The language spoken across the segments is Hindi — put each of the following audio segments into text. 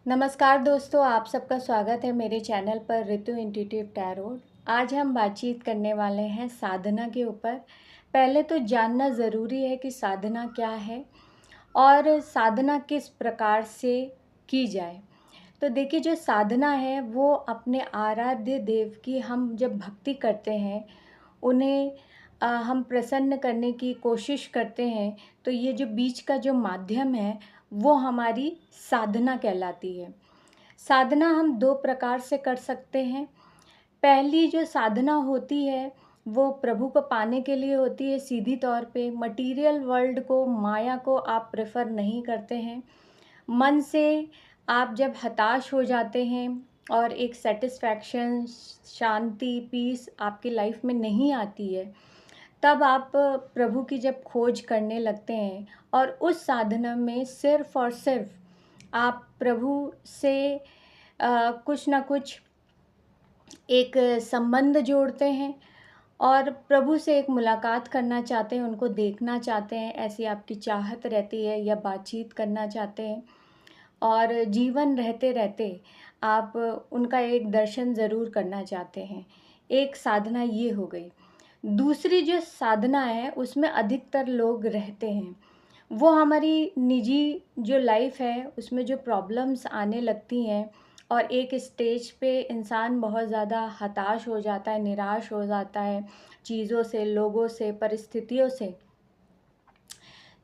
नमस्कार दोस्तों, आप सबका स्वागत है मेरे चैनल पर ऋतु इंट्यूटिव टैरोट। आज हम बातचीत करने वाले हैं साधना के ऊपर। पहले तो जानना ज़रूरी है कि साधना क्या है और साधना किस प्रकार से की जाए। तो देखिए, जो साधना है वो अपने आराध्य देव की हम जब भक्ति करते हैं, उन्हें हम प्रसन्न करने की कोशिश करते हैं, तो ये जो बीच का जो माध्यम है वो हमारी साधना कहलाती है। साधना हम दो प्रकार से कर सकते हैं। पहली जो साधना होती है वो प्रभु को पाने के लिए होती है। सीधी तौर पे मटीरियल वर्ल्ड को, माया को आप प्रेफर नहीं करते हैं। मन से आप जब हताश हो जाते हैं और एक सेटिस्फैक्शन, शांति, पीस आपकी लाइफ में नहीं आती है, तब आप प्रभु की जब खोज करने लगते हैं और उस साधना में सिर्फ़ और सिर्फ आप प्रभु से कुछ ना कुछ एक संबंध जोड़ते हैं और प्रभु से एक मुलाकात करना चाहते हैं, उनको देखना चाहते हैं, ऐसी आपकी चाहत रहती है, या बातचीत करना चाहते हैं और जीवन रहते रहते आप उनका एक दर्शन ज़रूर करना चाहते हैं। एक साधना ये हो गई। दूसरी जो साधना है उसमें अधिकतर लोग रहते हैं, वो हमारी निजी जो लाइफ है उसमें जो प्रॉब्लम्स आने लगती हैं और एक स्टेज पे इंसान बहुत ज़्यादा हताश हो जाता है, निराश हो जाता है चीज़ों से, लोगों से, परिस्थितियों से।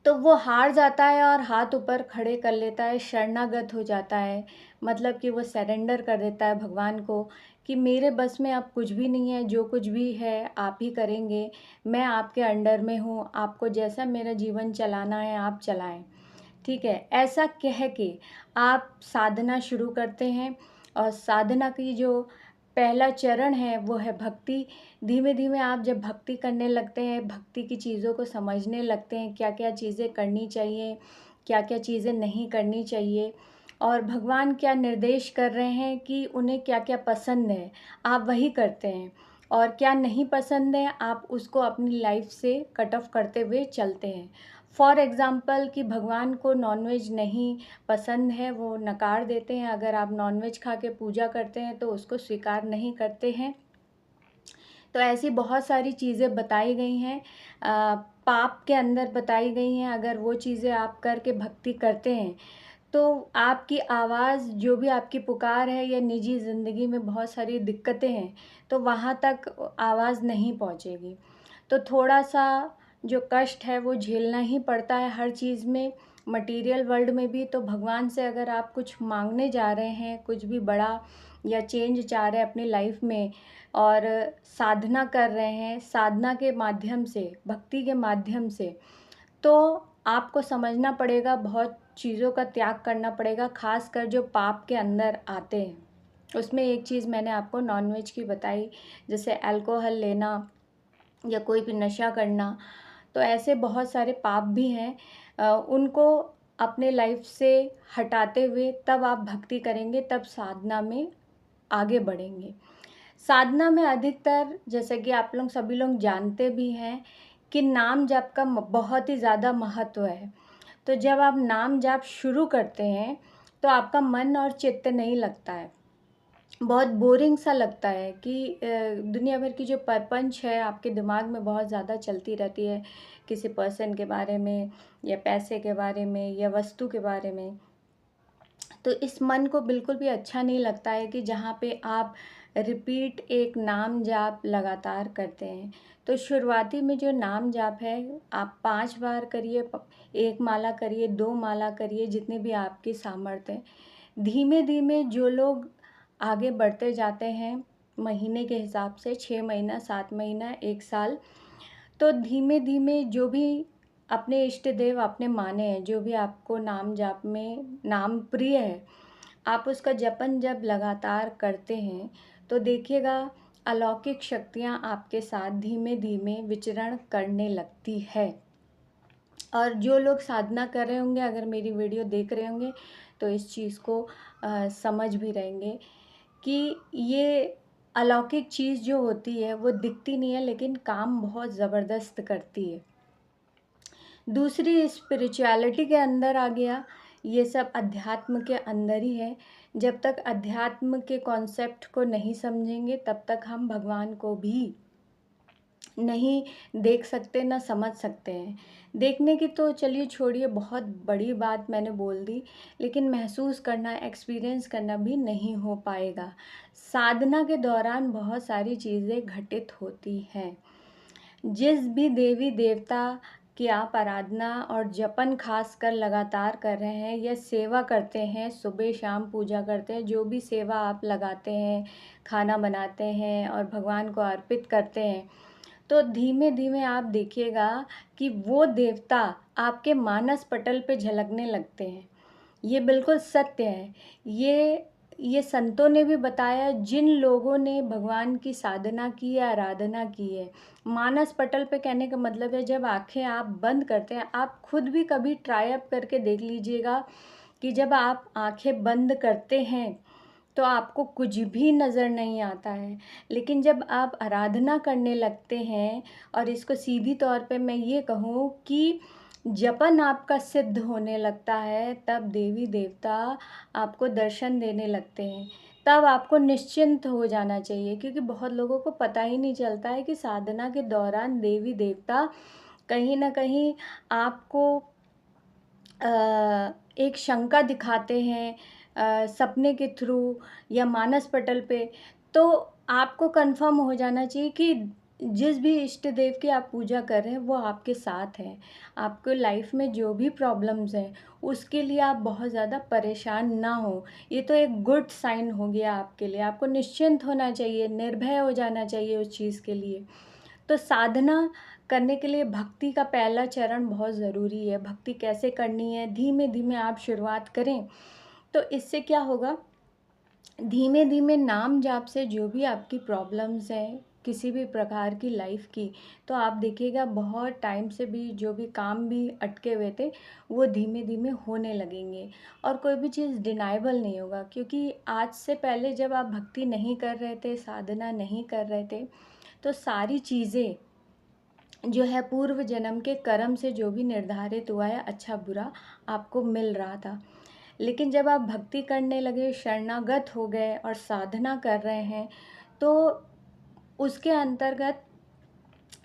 तो वो हार जाता है और हाथ ऊपर खड़े कर लेता है, शरणागत हो जाता है। मतलब कि वो सरेंडर कर देता है भगवान को कि मेरे बस में अब कुछ भी नहीं है, जो कुछ भी है आप ही करेंगे, मैं आपके अंडर में हूँ, आपको जैसा मेरा जीवन चलाना है आप चलाएं। ठीक है, ऐसा कह के आप साधना शुरू करते हैं और साधना की जो पहला चरण है वो है भक्ति। धीमे धीमे आप जब भक्ति करने लगते हैं, भक्ति की चीज़ों को समझने लगते हैं, क्या क्या चीज़ें करनी चाहिए, क्या क्या चीज़ें नहीं करनी चाहिए और भगवान क्या निर्देश कर रहे हैं कि उन्हें क्या क्या पसंद है, आप वही करते हैं। और क्या नहीं पसंद है आप उसको अपनी लाइफ से कट ऑफ करते हुए चलते हैं। फॉर एग्ज़ाम्पल कि भगवान को नॉनवेज नहीं पसंद है, वो नकार देते हैं। अगर आप नॉनवेज खा के पूजा करते हैं तो उसको स्वीकार नहीं करते हैं। तो ऐसी बहुत सारी चीज़ें बताई गई हैं, पाप के अंदर बताई गई हैं। अगर वो चीज़ें आप करके भक्ति करते हैं तो आपकी आवाज़, जो भी आपकी पुकार है या निजी ज़िंदगी में बहुत सारी दिक्कतें हैं, तो वहाँ तक आवाज़ नहीं पहुँचेगी। तो थोड़ा-सा जो कष्ट है वो झेलना ही पड़ता है हर चीज़ में, मटीरियल वर्ल्ड में भी। तो भगवान से अगर आप कुछ माँगने जा रहे हैं, कुछ भी बड़ा या चेंज चाह रहे हैं अपनी लाइफ में और साधना कर रहे हैं, साधना के माध्यम से, भक्ति के माध्यम से, तो आपको समझना पड़ेगा, बहुत चीज़ों का त्याग करना पड़ेगा, ख़ासकर जो पाप के अंदर आते हैं। उसमें एक चीज़ मैंने आपको नॉनवेज की बताई, जैसे अल्कोहल लेना या कोई भी नशा करना। तो ऐसे बहुत सारे पाप भी हैं, उनको अपने लाइफ से हटाते हुए तब आप भक्ति करेंगे, तब साधना में आगे बढ़ेंगे। साधना में अधिकतर, जैसे कि आप लोग सभी लोग जानते भी हैं, कि नाम जाप का बहुत ही ज़्यादा महत्व है। तो जब आप नाम जाप शुरू करते हैं तो आपका मन और चित्त नहीं लगता है, बहुत बोरिंग सा लगता है कि दुनिया भर की जो परपंच है आपके दिमाग में बहुत ज़्यादा चलती रहती है, किसी पर्सन के बारे में या पैसे के बारे में या वस्तु के बारे में। तो इस मन को बिल्कुल भी अच्छा नहीं लगता है कि जहाँ पे आप रिपीट एक नाम जाप लगातार करते हैं। तो शुरुआती में जो नाम जाप है, आप 5 बार करिए, 1 माला करिए, 2 माला करिए, जितनी भी आपकी सामर्थ्य है। धीमे धीमे जो लोग आगे बढ़ते जाते हैं महीने के हिसाब से, 6 महीना, 7 महीना, 1 साल, तो धीमे धीमे जो भी अपने इष्ट देव आपने माने हैं, जो भी आपको नाम जाप में नाम प्रिय है, आप उसका जपन जब लगातार करते हैं तो देखिएगा अलौकिक शक्तियाँ आपके साथ धीमे धीमे विचरण करने लगती है। और जो लोग साधना कर रहे होंगे, अगर मेरी वीडियो देख रहे होंगे, तो इस चीज़ को समझ भी रहेंगे कि ये अलौकिक चीज़ जो होती है वो दिखती नहीं है, लेकिन काम बहुत ज़बरदस्त करती है। दूसरी स्पिरिचुअलिटी के अंदर आ गया ये सब अध्यात्म के अंदर ही है। जब तक अध्यात्म के कॉन्सेप्ट को नहीं समझेंगे तब तक हम भगवान को भी नहीं देख सकते, ना समझ सकते हैं। देखने की तो चलिए छोड़िए, बहुत बड़ी बात मैंने बोल दी, लेकिन महसूस करना, एक्सपीरियंस करना भी नहीं हो पाएगा। साधना के दौरान बहुत सारी चीज़ें घटित होती हैं। जिस भी देवी देवता की आप आराधना और जपन खास कर लगातार कर रहे हैं या सेवा करते हैं, सुबह शाम पूजा करते हैं, जो भी सेवा आप लगाते हैं, खाना बनाते हैं और भगवान को अर्पित करते हैं, तो धीमे धीमे आप देखिएगा कि वो देवता आपके मानस पटल पे झलकने लगते हैं। ये बिल्कुल सत्य है। ये संतों ने भी बताया, जिन लोगों ने भगवान की साधना की है, आराधना की है। मानस पटल पे कहने का मतलब है, जब आँखें आप बंद करते हैं, आप खुद भी कभी ट्राई अप करके देख लीजिएगा कि जब आप आँखें बंद करते हैं तो आपको कुछ भी नज़र नहीं आता है। लेकिन जब आप आराधना करने लगते हैं, और इसको सीधी तौर पे मैं ये कहूँ कि जपन आपका सिद्ध होने लगता है, तब देवी देवता आपको दर्शन देने लगते हैं। तब आपको निश्चिंत हो जाना चाहिए, क्योंकि बहुत लोगों को पता ही नहीं चलता है कि साधना के दौरान देवी देवता कहीं न कहीं आपको एक शंका दिखाते हैं, सपने के थ्रू या मानस पटल पे। तो आपको कंफर्म हो जाना चाहिए कि जिस भी इष्ट देव की आप पूजा कर रहे हैं वो आपके साथ हैं। आपको लाइफ में जो भी प्रॉब्लम्स हैं उसके लिए आप बहुत ज़्यादा परेशान ना हो। ये तो एक गुड साइन हो गया आपके लिए। आपको निश्चिंत होना चाहिए, निर्भय हो जाना चाहिए उस चीज़ के लिए। तो साधना करने के लिए भक्ति का पहला चरण बहुत ज़रूरी है। भक्ति कैसे करनी है, धीमे धीमे आप शुरुआत करें तो इससे क्या होगा, धीमे धीमे नाम जाप से जो भी आपकी प्रॉब्लम्स हैं किसी भी प्रकार की लाइफ की, तो आप देखिएगा बहुत टाइम से भी जो भी काम भी अटके हुए थे वो धीमे धीमे होने लगेंगे। और कोई भी चीज़ डिनाइबल नहीं होगा, क्योंकि आज से पहले जब आप भक्ति नहीं कर रहे थे, साधना नहीं कर रहे थे, तो सारी चीज़ें जो है पूर्व जन्म के कर्म से जो भी निर्धारित हुआ है, अच्छा बुरा आपको मिल रहा था। लेकिन जब आप भक्ति करने लगे, शरणागत हो गए और साधना कर रहे हैं, तो उसके अंतर्गत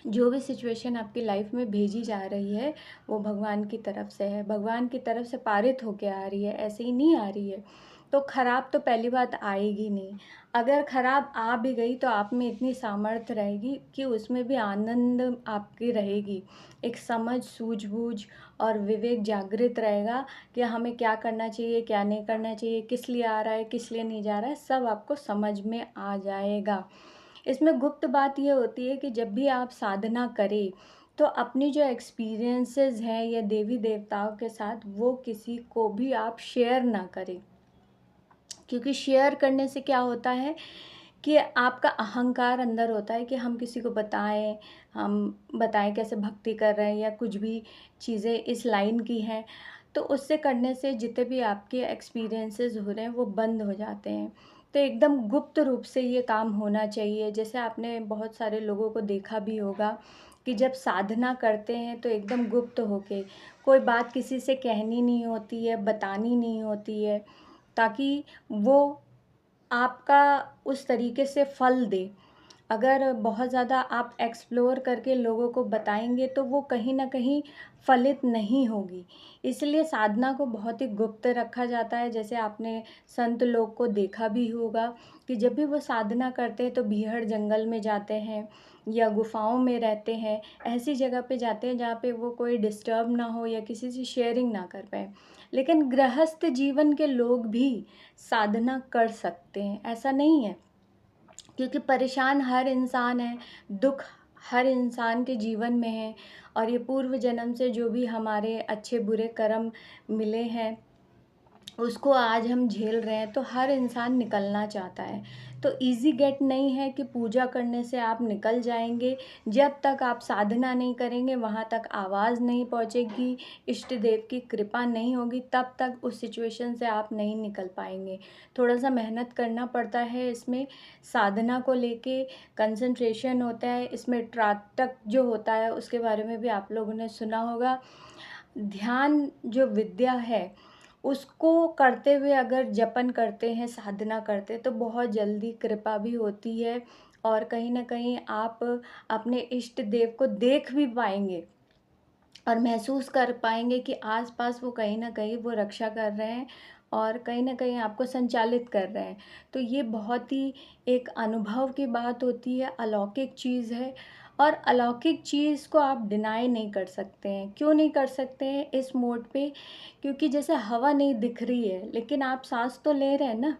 जो भी सिचुएशन आपकी लाइफ में भेजी जा रही है वो भगवान की तरफ से है, भगवान की तरफ से पारित होके आ रही है, ऐसे ही नहीं आ रही है। तो खराब तो पहली बात आएगी नहीं। अगर खराब आ भी गई तो आप में इतनी सामर्थ्य रहेगी कि उसमें भी आनंद आपकी रहेगी। एक समझ, सूझबूझ और विवेक जागृत रहेगा कि हमें क्या करना चाहिए, क्या नहीं करना चाहिए, किस लिए आ रहा है, किस लिए नहीं जा रहा है, सब आपको समझ में आ जाएगा। इसमें गुप्त बात ये होती है कि जब भी आप साधना करें तो अपनी जो एक्सपीरियंसेस हैं या देवी देवताओं के साथ वो किसी को भी आप शेयर ना करें। क्योंकि शेयर करने से क्या होता है कि आपका अहंकार अंदर होता है कि हम किसी को बताएं, हम बताएं कैसे भक्ति कर रहे हैं या कुछ भी चीज़ें इस लाइन की हैं, तो उससे करने से जितने भी आपके एक्सपीरियंसेस हो रहे हैं वो बंद हो जाते हैं। तो एकदम गुप्त रूप से ये काम होना चाहिए। जैसे आपने बहुत सारे लोगों को देखा भी होगा कि जब साधना करते हैं तो एकदम गुप्त होके, कोई बात किसी से कहनी नहीं होती है, बतानी नहीं होती है, ताकि वो आपका उस तरीके से फल दे। अगर बहुत ज़्यादा आप एक्सप्लोर करके लोगों को बताएँगे तो वो कहीं न कहीं फलित नहीं होगी। इसलिए साधना को बहुत ही गुप्त रखा जाता है। जैसे आपने संत लोग को देखा भी होगा कि जब भी वो साधना करते हैं तो बीहड़ जंगल में जाते हैं या गुफ़ाओं में रहते हैं। ऐसी जगह पे जाते हैं जहाँ पे वो कोई डिस्टर्ब ना हो या किसी से शेयरिंग ना कर पाएँ। लेकिन गृहस्थ जीवन के लोग भी साधना कर सकते हैं, ऐसा नहीं है। क्योंकि परेशान हर इंसान है, दुःख हर इंसान के जीवन में है, और ये पूर्व जन्म से जो भी हमारे अच्छे बुरे कर्म मिले हैं उसको आज हम झेल रहे हैं, तो हर इंसान निकलना चाहता है। तो ईज़ी गेट नहीं है कि पूजा करने से आप निकल जाएँगे। जब तक आप साधना नहीं करेंगे, वहाँ तक आवाज़ नहीं पहुँचेगी, इष्ट देव की कृपा नहीं होगी, तब तक उस सिचुएशन से आप नहीं निकल पाएँगे। थोड़ा-सा मेहनत करना पड़ता है इसमें, साधना को लेके कंसंट्रेशन होता है, इसमें त्राटक जो होता है उसके बारे में भी आप लोगों ने सुना होगा। ध्यान जो विद्या है उसको करते हुए अगर जपन करते हैं, साधना करते हैं, तो बहुत जल्दी कृपा भी होती है और कहीं न कहीं आप अपने इष्ट देव को देख भी पाएँगे और महसूस कर पाएँगे कि आस-पास वो कहीं न कहीं वो रक्षा कर रहे हैं और कहीं न कहीं आपको संचालित कर रहे हैं। तो ये बहुत ही एक अनुभव की बात होती है, अलौकिक चीज़ है और अलौकिक चीज़ को आप डिनाई नहीं कर सकते हैं। क्यों नहीं कर सकते हैं इस मोड पे? क्योंकि जैसे हवा नहीं दिख रही है, लेकिन आप साँस तो ले रहे हैं ना।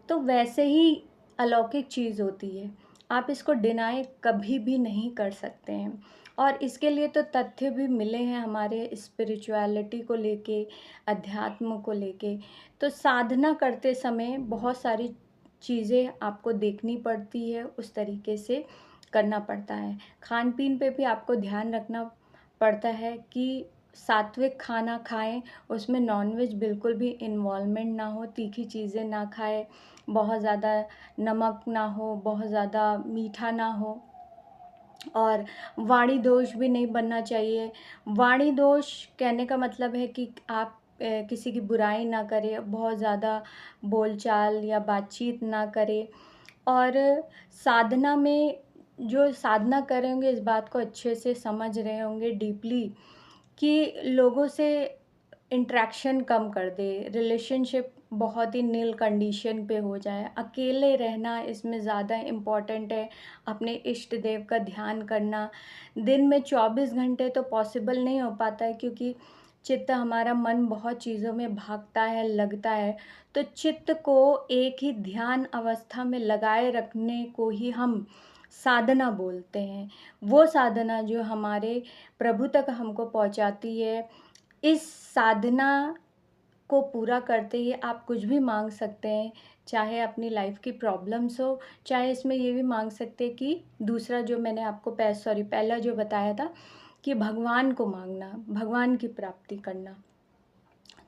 तो वैसे ही अलौकिक चीज़ होती है। आप इसको डिनाई कभी भी नहीं कर सकते हैं और इसके लिए तो तथ्य भी मिले हैं हमारे स्पिरिचुअलिटी को लेके, अध्यात्म को लेके। तो साधना करते समय बहुत सारी चीज़ें आपको देखनी पड़ती है, उस तरीके से करना पड़ता है। खान-पीन पे भी आपको ध्यान रखना पड़ता है कि सात्विक खाना खाएँ, उसमें नॉन-वेज बिल्कुल भी इन्वॉल्वमेंट ना हो, तीखी चीज़ें ना खाएँ, बहुत ज़्यादा नमक ना हो, बहुत ज़्यादा मीठा ना हो और वाणी दोष भी नहीं बनना चाहिए। वाणी दोष कहने का मतलब है कि आप किसी की बुराई ना करें, बहुत ज़्यादा बोलचाल या बातचीत ना करें और साधना में जो साधना कर रहे होंगे इस बात को अच्छे से समझ रहे होंगे डीपली कि लोगों से इंटरेक्शन कम कर दे, रिलेशनशिप बहुत ही नील कंडीशन पे हो जाए, अकेले रहना इसमें ज़्यादा इम्पोर्टेंट है, अपने इष्ट देव का ध्यान करना। दिन में 24 घंटे तो पॉसिबल नहीं हो पाता है क्योंकि चित्त हमारा मन बहुत चीज़ों में भागता है, लगता है। तो चित्त को एक ही ध्यान अवस्था में लगाए रखने को ही हम साधना बोलते हैं। वो साधना जो हमारे प्रभु तक हमको पहुँचाती है। इस साधना को पूरा करते ही आप कुछ भी माँग सकते हैं, चाहे अपनी लाइफ़ की प्रॉब्लम्स हो, चाहे इसमें ये भी माँग सकते हैं कि दूसरा जो मैंने आपको पहला जो बताया था कि भगवान को माँगना, भगवान की प्राप्ति करना।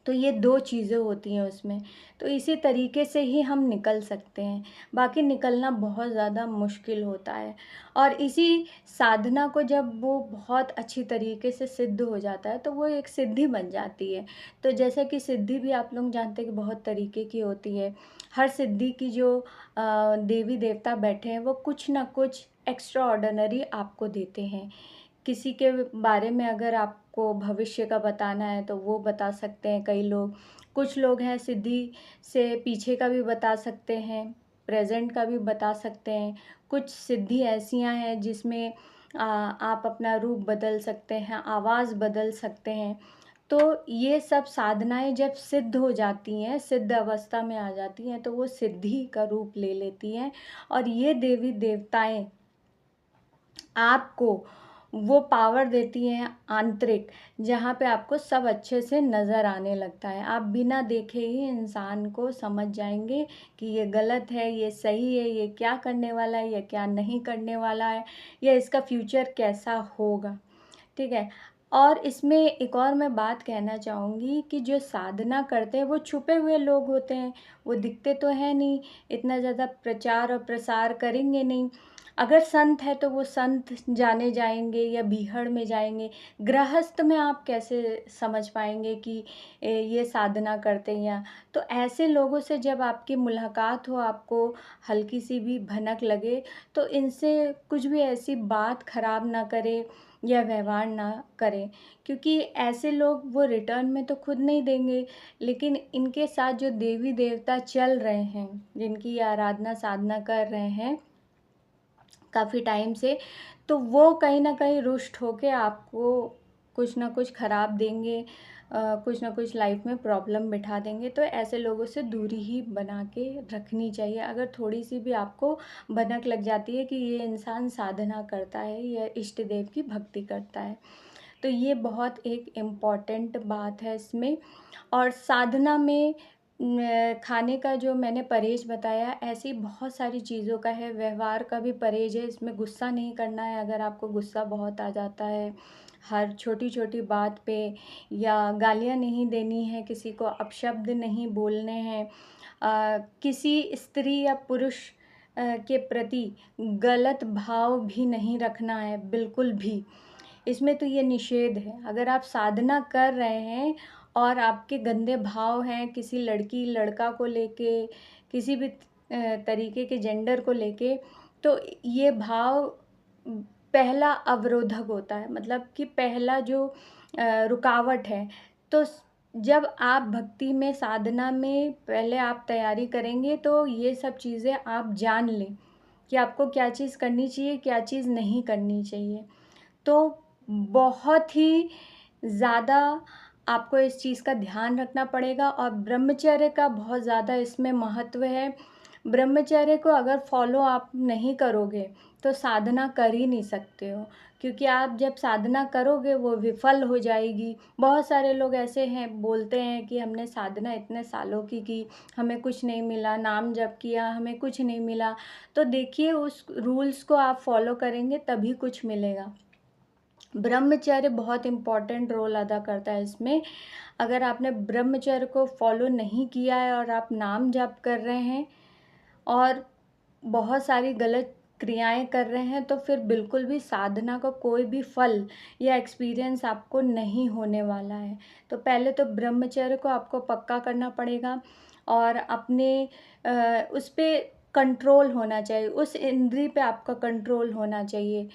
तो ये 2 चीज़ें होती हैं उसमें, तो इसी तरीके से ही हम निकल सकते हैं, बाकी निकलना बहुत ज़्यादा मुश्किल होता है और इसी साधना को जब वो बहुत अच्छी तरीके से सिद्ध हो जाता है, तो वो एक सिद्धि बन जाती है। तो जैसे कि सिद्धि भी आप लोग जानते हैं कि बहुत तरीके की होती है, हर सिद्धि की जो देवी-देवता बैठे हैं, वो कुछ ना कुछ एक्स्ट्रा ऑर्डिनरी आपको देते हैं। किसी के बारे में अगर आपको भविष्य का बताना है तो वो बता सकते हैं कई लोग। कुछ लोग हैं सिद्धि से पीछे का भी बता सकते हैं, प्रेज़ेंट का भी बता सकते हैं। कुछ सिद्धि ऐसियाँ हैं जिसमें आप अपना रूप बदल सकते हैं, आवाज़ बदल सकते हैं। तो ये सब साधनाएँ जब सिद्ध हो जाती हैं, सिद्ध अवस्था में आ जाती हैं, तो वो सिद्धि का रूप ले लेती हैं और ये देवी-देवताएँ आपको वो पावर देती हैं आंतरिक, जहाँ पे आपको सब अच्छे से नज़र आने लगता है। आप बिना देखे ही इंसान को समझ जाएँगे कि ये गलत है, ये सही है, ये क्या करने वाला है, ये क्या नहीं करने वाला है, या इसका फ्यूचर कैसा होगा। ठीक है? और इसमें एक और मैं बात कहना चाहूँगी कि जो साधना करते हैं वो छुपे हुए लोग होते हैं, वो दिखते तो हैं नहीं, इतना ज़्यादा प्रचार और प्रसार करेंगे नहीं। अगर संत है तो वो संत जाने जाएँगे या बीहड़ में जाएँगे। गृहस्थ में आप कैसे समझ पाएँगे कि ये साधना करते हैं या तो ऐसे लोगों से जब आपकी मुलाकात हो, आपको हल्की-सी भी भनक लगे, तो इनसे कुछ भी ऐसी बात खराब ना करें या व्यवहार ना करें क्योंकि ऐसे लोग वो रिटर्न में तो खुद नहीं देंगे, लेकिन इनके साथ जो देवी-देवता चल रहे हैं, जिनकी ये आराधना साधना कर रहे हैं काफ़ी टाइम से, तो वो कहीं न कहीं रुष्ट होके आपको कुछ न कुछ खराब देंगे, कुछ न कुछ लाइफ़ में प्रॉब्लम बिठा देंगे। तो ऐसे लोगों से दूरी ही बना के रखनी चाहिए। अगर थोड़ी-सी भी आपको भनक लग जाती है कि ये इंसान साधना करता है या इष्ट देव की भक्ति करता है, तो ये बहुत एक इम्पॉर्टेंट बात है इसमें। और साधना में खाने का जो मैंने परहेज़ बताया, ऐसी बहुत सारी चीज़ों का है, व्यवहार का भी परहेज़ है, इसमें गुस्सा नहीं करना है अगर आपको गुस्सा बहुत आ जाता है, हर छोटी-छोटी बात पे या गालियाँ नहीं देनी है, किसी को अपशब्द नहीं बोलने हैं। किसी स्त्री या पुरुष के प्रति गलत भाव भी नहीं रखना है, बिल्कुल भी। इसमें तो ये निषेध है। अगर आप साधना कर रहे हैं और आपके गंदे भाव हैं किसी लड़की लड़का को लेके, किसी भी तरीके के जेंडर को लेके, तो ये भाव पहला अवरोधक होता है, मतलब कि पहला जो रुकावट है। तो जब आप भक्ति में, साधना में पहले आप तैयारी करेंगे तो ये सब चीज़ें आप जान लें कि आपको क्या चीज़ करनी चाहिए, क्या चीज़ नहीं करनी चाहिए। तो बहुत ही ज़्यादा आपको इस चीज़ का ध्यान रखना पड़ेगा और ब्रह्मचर्य का बहुत ज़्यादा इसमें महत्व है। ब्रह्मचर्य को अगर फॉलो आप नहीं करोगे तो साधना कर ही नहीं सकते हो, क्योंकि आप जब साधना करोगे वो विफल हो जाएगी। बहुत सारे लोग ऐसे हैं, बोलते हैं कि हमने साधना इतने सालों की, हमें कुछ नहीं मिला, नाम जप किया, हमें कुछ नहीं मिला। तो देखिए, उस रूल्स को आप फॉलो करेंगे तभी कुछ मिलेगा। ब्रह्मचर्य बहुत इम्पॉर्टेंट रोल अदा करता है इसमें। अगर आपने ब्रह्मचर्य को फॉलो नहीं किया है और आप नाम जप कर रहे हैं और बहुत सारी गलत क्रियाएं कर रहे हैं, तो फिर बिल्कुल भी साधना का कोई भी फल या एक्सपीरियंस आपको नहीं होने वाला है। तो पहले तो ब्रह्मचर्य को आपको पक्का करना पड़ेगा और अपने उस पे कंट्रोल होना चाहिए, उस इंद्रिय पे आपका कंट्रोल होना चाहिए।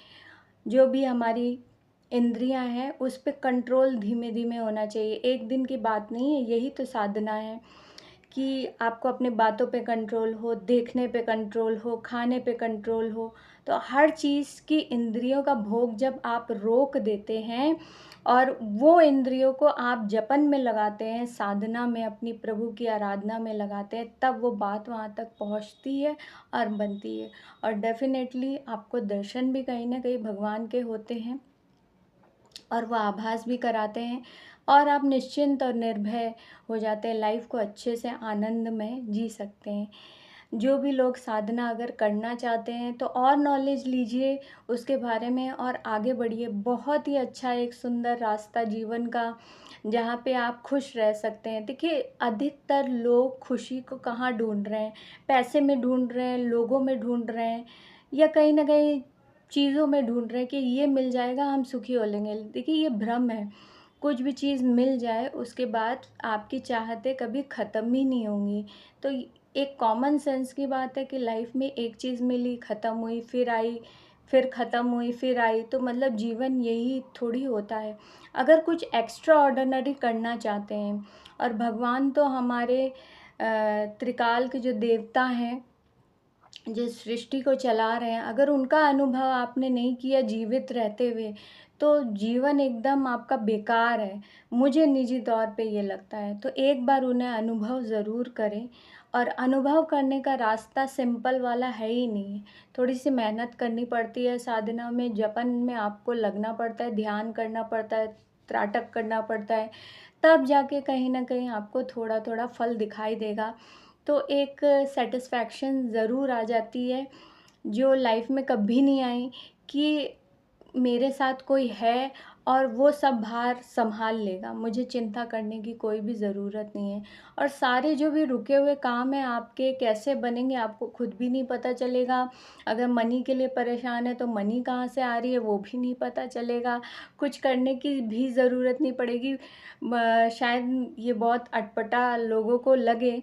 जो भी हमारी इंद्रियां हैं उस पे कंट्रोल धीमे धीमे होना चाहिए, एक दिन की बात नहीं है। यही तो साधना है कि आपको अपने बातों पे कंट्रोल हो, देखने पे कंट्रोल हो, खाने पे कंट्रोल हो। तो हर चीज़ की इंद्रियों का भोग जब आप रोक देते हैं और वो इंद्रियों को आप जपन में लगाते हैं, साधना में, अपनी प्रभु की आराधना में लगाते हैं, तब वो बात वहाँ तक पहुँचती है और बनती है। और डेफ़िनेटली आपको दर्शन भी कहीं ना कहीं भगवान के होते हैं और वो आभास भी कराते हैं और आप निश्चिंत और निर्भय हो जाते हैं, लाइफ को अच्छे से आनंद में जी सकते हैं। जो भी लोग साधना अगर करना चाहते हैं तो और नॉलेज लीजिए उसके बारे में और आगे बढ़िए। बहुत ही अच्छा एक सुंदर रास्ता जीवन का, जहाँ पे आप खुश रह सकते हैं। देखिए, अधिकतर लोग खुशी को कहाँ ढूंढ रहे हैं? पैसे में ढूंढ रहे हैं, लोगों में ढूंढ रहे हैं, या कहीं ना कहीं चीज़ों में ढूंढ रहे हैं कि ये मिल जाएगा हम सुखी हो लेंगे। देखिए, ये भ्रम है। कुछ भी चीज़ मिल जाए उसके बाद आपकी चाहतें कभी ख़त्म ही नहीं होंगी। तो एक कॉमन सेंस की बात है कि लाइफ में एक चीज़ मिली, ख़त्म हुई, फिर आई, फिर ख़त्म हुई, फिर आई, तो मतलब जीवन यही थोड़ी होता है। अगर कुछ एक्स्ट्रा ऑर्डिनरी करना चाहते हैं, और भगवान तो हमारे त्रिकाल के जो देवता हैं, जिस सृष्टि को चला रहे हैं, अगर उनका अनुभव आपने नहीं किया जीवित रहते हुए, तो जीवन एकदम आपका बेकार है। मुझे निजी तौर पे ये लगता है। तो एक बार उन्हें अनुभव ज़रूर करें, और अनुभव करने का रास्ता सिंपल वाला है ही नहीं है। थोड़ी सी मेहनत करनी पड़ती है साधना में, जपन में आपको लगना पड़ता है, ध्यान करना पड़ता है, त्राटक करना पड़ता है, तब जाके कहीं ना कहीं आपको थोड़ा थोड़ा फल दिखाई देगा। तो एक सेटिस्फैक्शन ज़रूर आ जाती है, जो लाइफ में कभी नहीं आई, कि मेरे साथ कोई है और वो सब भार संभाल लेगा, मुझे चिंता करने की कोई भी ज़रूरत नहीं है। और सारे जो भी रुके हुए काम हैं आपके कैसे बनेंगे आपको खुद भी नहीं पता चलेगा। अगर मनी के लिए परेशान है तो मनी कहाँ से आ रही है वो भी नहीं पता चलेगा। कुछ करने की भी ज़रूरत नहीं पड़ेगी। शायद ये बहुत अटपटा लोगों को लगे,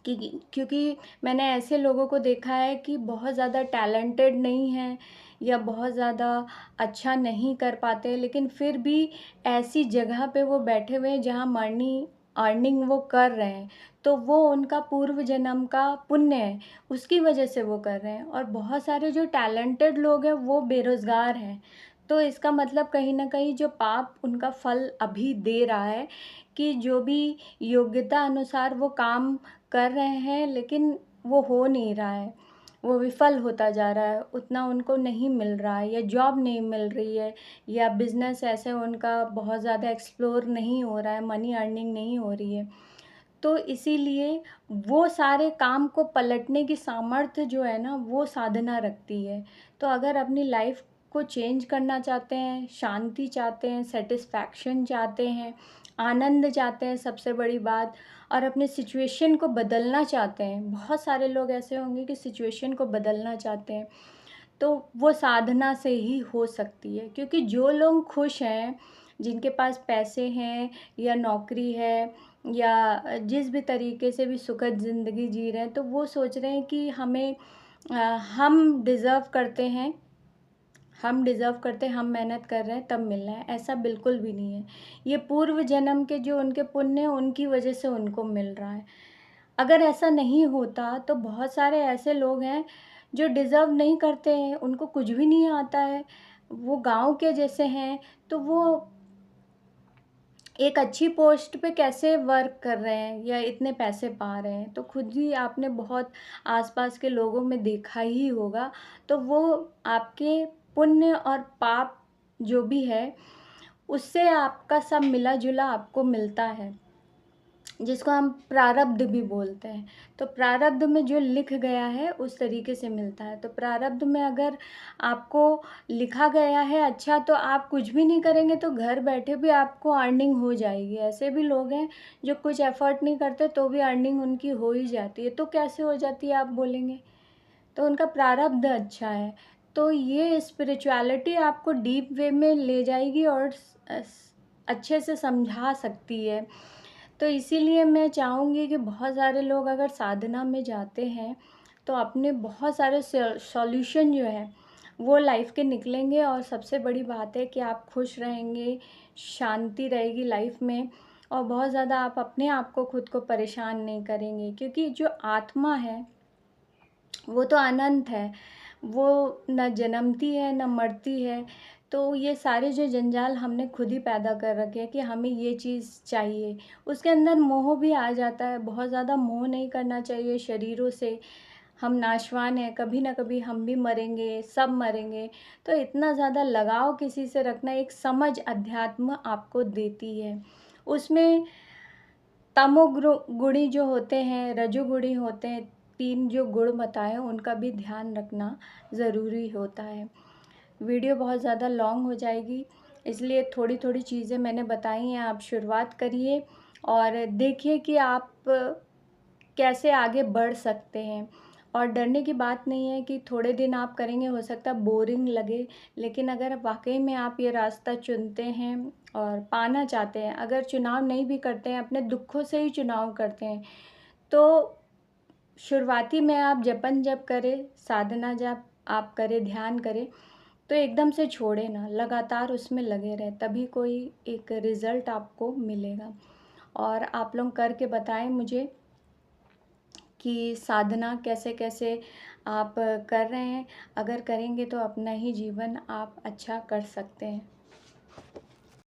क्योंकि मैंने ऐसे लोगों को देखा है कि बहुत ज़्यादा टैलेंटेड नहीं हैं या बहुत ज़्यादा अच्छा नहीं कर पाते, लेकिन फिर भी ऐसी जगह पे वो बैठे हुए हैं जहाँ मनी अर्निंग वो कर रहे हैं। तो वो उनका पूर्व जन्म का पुण्य है, उसकी वजह से वो कर रहे हैं। और बहुत सारे जो टैलेंटेड लोग हैं वो बेरोज़गार हैं। तो इसका मतलब कहीं ना कहीं जो पाप उनका फल अभी दे रहा है, कि जो भी योग्यता अनुसार वो काम कर रहे हैं लेकिन वो हो नहीं रहा है, वो विफल होता जा रहा है, उतना उनको नहीं मिल रहा है, या जॉब नहीं मिल रही है, या बिजनेस ऐसे उनका बहुत ज़्यादा एक्सप्लोर नहीं हो रहा है, मनी अर्निंग नहीं हो रही है। तो इसीलिए वो सारे काम को पलटने की सामर्थ्य जो है ना वो साधना रखती है। तो अगर अपनी लाइफ को चेंज करना चाहते हैं, शांति चाहते हैं, सेटिस्फैक्शन चाहते हैं, आनंद चाहते हैं सबसे बड़ी बात, और अपने सिचुएशन को बदलना चाहते हैं, बहुत सारे लोग ऐसे होंगे कि सिचुएशन को बदलना चाहते हैं, तो वो साधना से ही हो सकती है। क्योंकि जो लोग खुश हैं, जिनके पास पैसे हैं या नौकरी है या जिस भी तरीके से भी सुखद ज़िंदगी जी रहे हैं, तो वो सोच रहे हैं कि हम डिज़र्व करते हैं, हम मेहनत कर रहे हैं तब मिल रहा है। ऐसा बिल्कुल भी नहीं है। ये पूर्व जन्म के जो उनके पुण्य हैं, उनकी वजह से उनको मिल रहा है। अगर ऐसा नहीं होता तो बहुत सारे ऐसे लोग हैं जो डिज़र्व नहीं करते हैं, उनको कुछ भी नहीं आता है, वो गाँव के जैसे हैं, तो वो एक अच्छी पोस्ट पे कैसे वर्क कर रहे हैं या इतने पैसे पा रहे हैं। तो खुद ही आपने बहुत आस-पास के लोगों में देखा ही होगा, तो वो आपके पुण्य और पाप जो भी है, उससे आपका सब मिला-जुला आपको मिलता है, जिसको हम प्रारब्ध भी बोलते हैं। तो प्रारब्ध में जो लिख गया है उस तरीके से मिलता है। तो प्रारब्ध में अगर आपको लिखा गया है अच्छा, तो आप कुछ भी नहीं करेंगे तो घर बैठे भी आपको अर्निंग हो जाएगी। ऐसे भी लोग हैं जो कुछ एफ़र्ट नहीं करते तो भी अर्निंग उनकी हो ही जाती है। तो कैसे हो जाती है आप बोलेंगे? तो उनका प्रारब्ध अच्छा है। तो ये स्पिरिचुअलिटी आपको डीप वे में ले जाएगी और अच्छे से समझा सकती है। तो इसीलिए मैं चाहूँगी कि बहुत सारे लोग अगर साधना में जाते हैं, तो अपने बहुत सारे सॉल्यूशन जो है वो लाइफ के निकलेंगे और सबसे बड़ी बात है कि आप खुश रहेंगे, शांति रहेगी लाइफ में और बहुत ज़्यादा आप अपने आप को खुद को परेशान नहीं करेंगे, क्योंकि जो आत्मा है वो तो अनंत है, वो न जन्मती है न मरती है। तो ये सारे जो जंजाल हमने खुद ही पैदा कर रखे हैं कि हमें ये चीज़ चाहिए। उसके अंदर मोह भी आ जाता है, बहुत ज़्यादा मोह नहीं करना चाहिए शरीरों से। हम नाशवान हैं, कभी न कभी हम भी मरेंगे, सब मरेंगे। तो इतना ज़्यादा लगाव किसी से रखना एक समझ अध्यात्म आपको देती है। उसमें गुणी जो होते हैं, रजोगुणी होते हैं, 3 जो गुण बताए उनका भी ध्यान रखना ज़रूरी होता है। वीडियो बहुत ज़्यादा लॉन्ग हो जाएगी, इसलिए थोड़ी-थोड़ी चीज़ें मैंने बताई हैं, आप शुरुआत करिए और देखिए कि आप कैसे आगे बढ़ सकते हैं। और डरने की बात नहीं है कि थोड़े दिन आप करेंगे, हो सकता है बोरिंग लगे, लेकिन अगर वाक़ई में आप ये रास्ता चुनते हैं और पाना चाहते हैं, अगर चुनाव नहीं भी करते हैं, अपने दुःखों से ही चुनाव करते हैं, तो शुरुआती में आप जप करें, साधना जब आप करें, ध्यान करें, तो एकदम से छोड़े ना, लगातार उसमें लगे रहें, तभी कोई एक रिज़ल्ट आपको मिलेगा। और आप लोग करके बताएँ मुझे कि साधना कैसे-कैसे आप कर रहे हैं। अगर करेंगे तो अपना ही जीवन आप अच्छा कर सकते हैं।